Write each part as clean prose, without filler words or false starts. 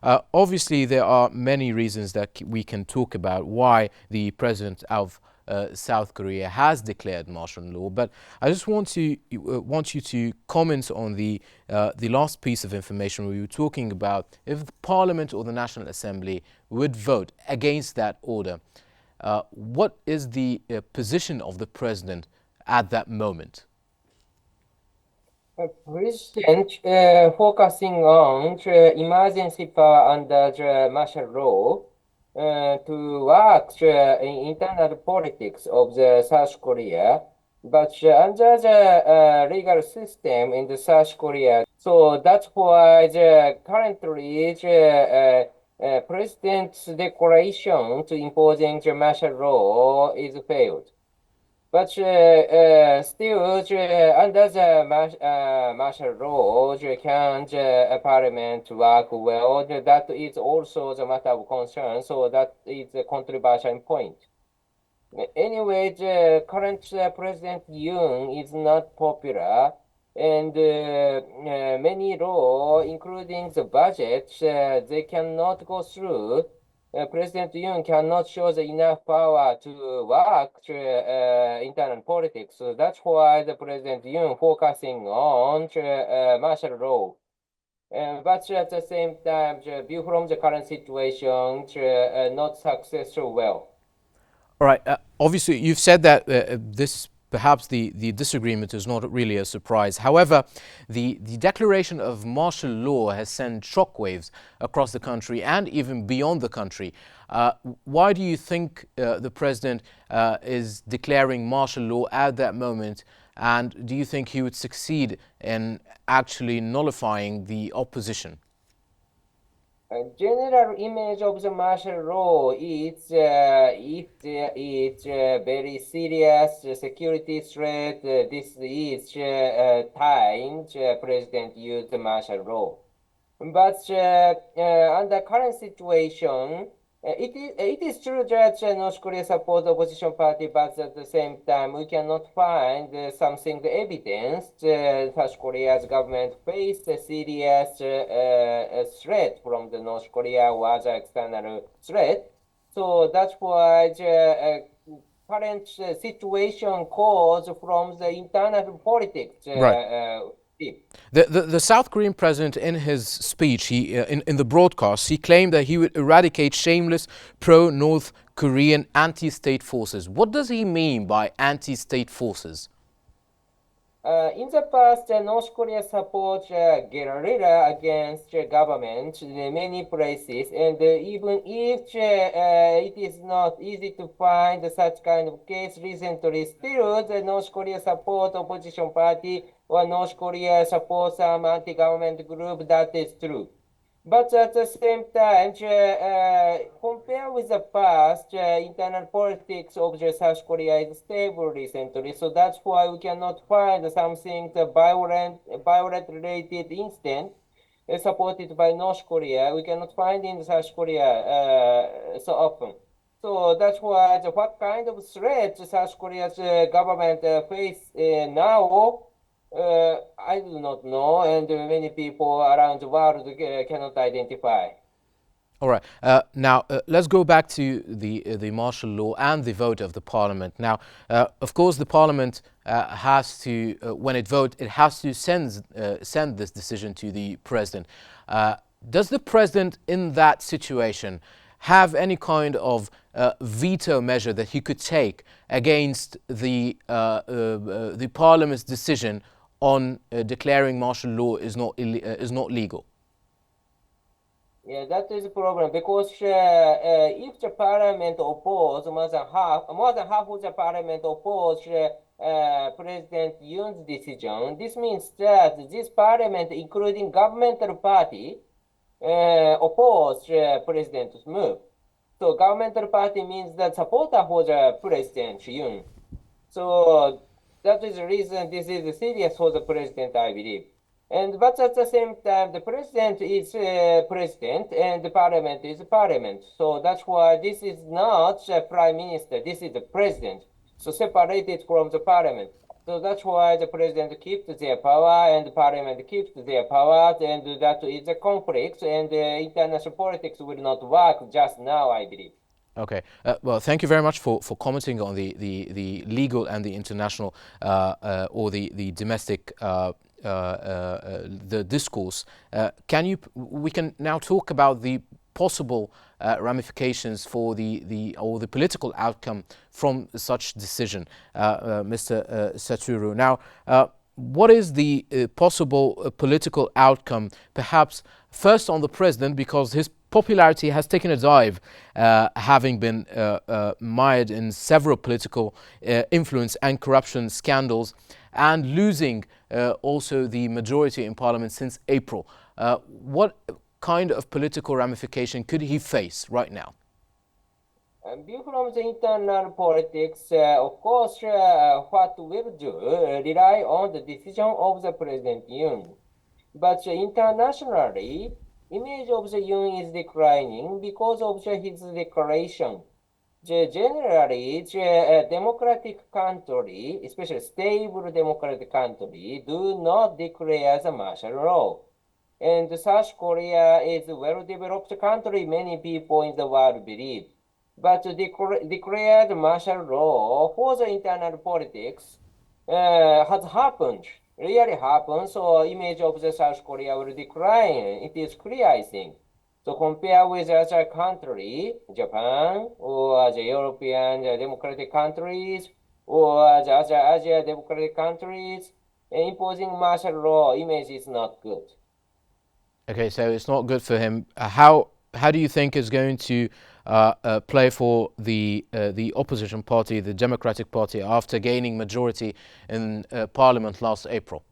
Obviously, there are many reasons that we can talk about why the president of South Korea has declared martial law, but I just want you to comment on the last piece of information where we were talking about if the Parliament or the National Assembly would vote against that order. What is the position of the president at that moment? President focusing on the emergency power under the martial law to work in internal politics of the South Korea, but under the legal system in the South Korea. So that's why currently the president's declaration to imposing the martial law is failed. But still, under the martial law, can the parliament work well? That is also the matter of concern. So that is a controversial point. Anyway, the current President Yoon is not popular, and many laws, including the budget, they cannot go through. President Yoon cannot show the enough power to work internal politics. So that's why the President Yoon focusing on martial law. But at the same time, view from the current situation, not successful well. All right. Obviously, you've said that this perhaps the disagreement is not really a surprise. However, the declaration of martial law has sent shockwaves across the country and even beyond the country. Why do you think the president is declaring martial law at that moment? And do you think he would succeed in actually nullifying the opposition? General image of the martial law is if there is very serious security threat, this is time President used the martial law. But under current situation, it is true that North Korea supports the opposition party, but at the same time, we cannot find something evidence South Korea's government faced a serious threat from the North Korea or other external threat. So that's why the current situation calls from the internal politics. Right. The South Korean president, in his speech, in the broadcast, he claimed that he would eradicate shameless pro-North Korean anti-state forces. What does he mean by anti-state forces? In the past, North Korea supports guerrilla against the government in many places, and even if it is not easy to find such kind of case recently, still the North Korea support opposition party or North Korea support some anti-government group. That is true. But at the same time, compare with the past, internal politics of the South Korea is stable recently. So that's why we cannot find something violent related incident supported by North Korea. We cannot find in South Korea so often. So that's why what kind of threat South Korea's government face now. I do not know, and many people around the world cannot identify. All right. Now, let's go back to the martial law and the vote of the parliament. Now, of course, the parliament has to, when it votes, it has to send this decision to the president. Does the president, in that situation, have any kind of veto measure that he could take against the parliament's decision on declaring martial law is not legal? Yeah, that is a problem because if the parliament oppose more than half of the parliament oppose President Yoon's decision, this means that this parliament, including governmental party, oppose president's move. So governmental party means that supporter for the President Yoon. So that is the reason this is serious for the president, I believe. But at the same time, the president is president and the parliament is parliament. So that's why this is not the prime minister. This is the president. So separated from the parliament. So that's why the president keeps their power and the parliament keeps their power, and that is a conflict, and international politics will not work just now, I believe. Okay. Well, thank you very much for commenting on the legal and the international or the domestic the discourse. We can now talk about the possible ramifications for the political outcome from such decision, Mr. Satoru. Now, what is the possible political outcome, perhaps first on the president, because his popularity has taken a dive, having been mired in several political influence and corruption scandals, and losing also the majority in parliament since April. What kind of political ramification could he face right now? View from the internal politics, of course, what we'll do rely on the decision of the President Yoon. But internationally, image of the Yoon is declining because of his declaration. Generally, the democratic country, especially stable democratic country, do not declare the martial law. And South Korea is a well-developed country, many people in the world believe. But declared martial law for the internal politics has happened, really happened. So image of the South Korea will decline. It is clear, I think. So compare with other country, Japan or the European democratic countries or the other Asia democratic countries, imposing martial law image is not good. Okay, so it's not good for him. How do you think is going to play for the opposition party, the Democratic Party, after gaining majority in Parliament last April?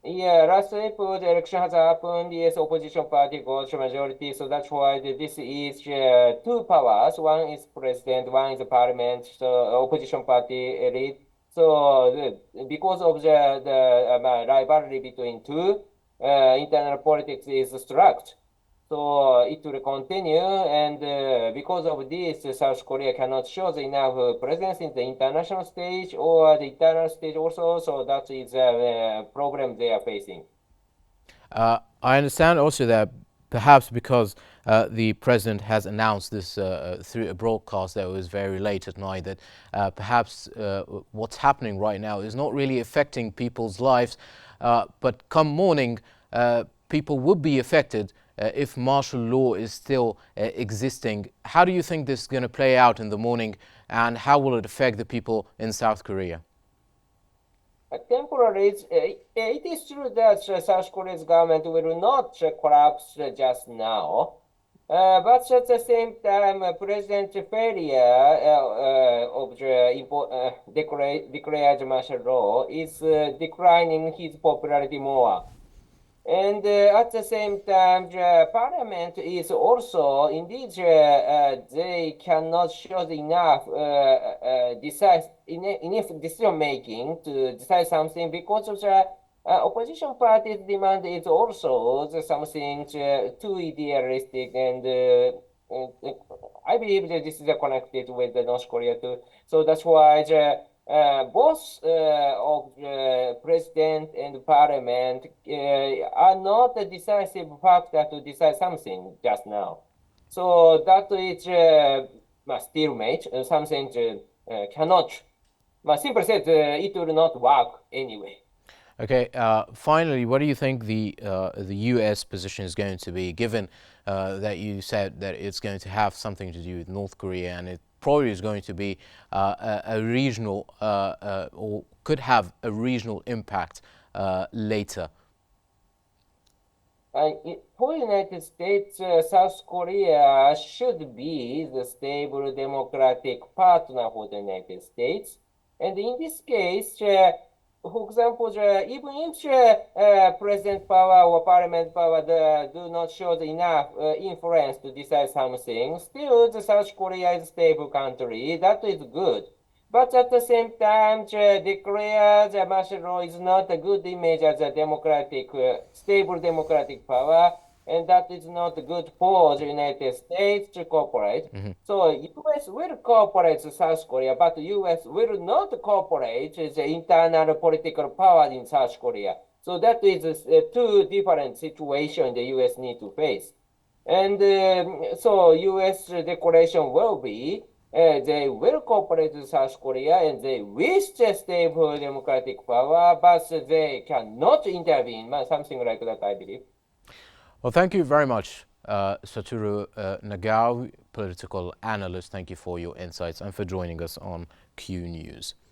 Yeah, last April the election has happened. Yes, opposition party got majority, so that's why this is two powers. One is president, one is the parliament. So opposition party elite. So because of the rivalry between two, internal politics is struck. So it will continue, and because of this, South Korea cannot show enough presence in the international stage or the internal stage also. So that is a problem they are facing. I understand also that perhaps because the president has announced this through a broadcast that was very late at night, that perhaps what's happening right now is not really affecting people's lives, but come morning, people would be affected if martial law is still existing. How do you think this is going to play out in the morning, and how will it affect the people in South Korea? Temporarily, it is true that South Korea's government will not collapse just now. But at the same time, President failure of the declared martial law is declining his popularity more. And at the same time, the parliament is also, indeed, they cannot show enough enough decision making to decide something because of the opposition party's demand is also something too idealistic, and I believe that this is connected with the North Korea too. So that's why both of the president and parliament are not a decisive factor to decide something just now. So that is stalemate, something cannot, simply said, it will not work anyway. Okay. Finally, what do you think the U.S. position is going to be, given that you said that it's going to have something to do with North Korea, and it probably is going to be a regional or could have a regional impact later? For the United States, South Korea should be the stable democratic partner for the United States. And in this case, for example, even if president power or parliament power do not show enough influence to decide something, still the South Korea is a stable country. That is good. But at the same time, declare the martial law is not a good image as a democratic, stable democratic power. and that is not good for the United States to cooperate. So U.S. will cooperate with South Korea, but U.S. will not cooperate with the internal political power in South Korea. So that is two different situations the U.S. need to face. And so U.S. declaration will be they will cooperate with South Korea and they wish to stay for democratic power, but they cannot intervene, something like that, I believe. Well, thank you very much, Satoru Nagao, political analyst. Thank you for your insights and for joining us on Q News.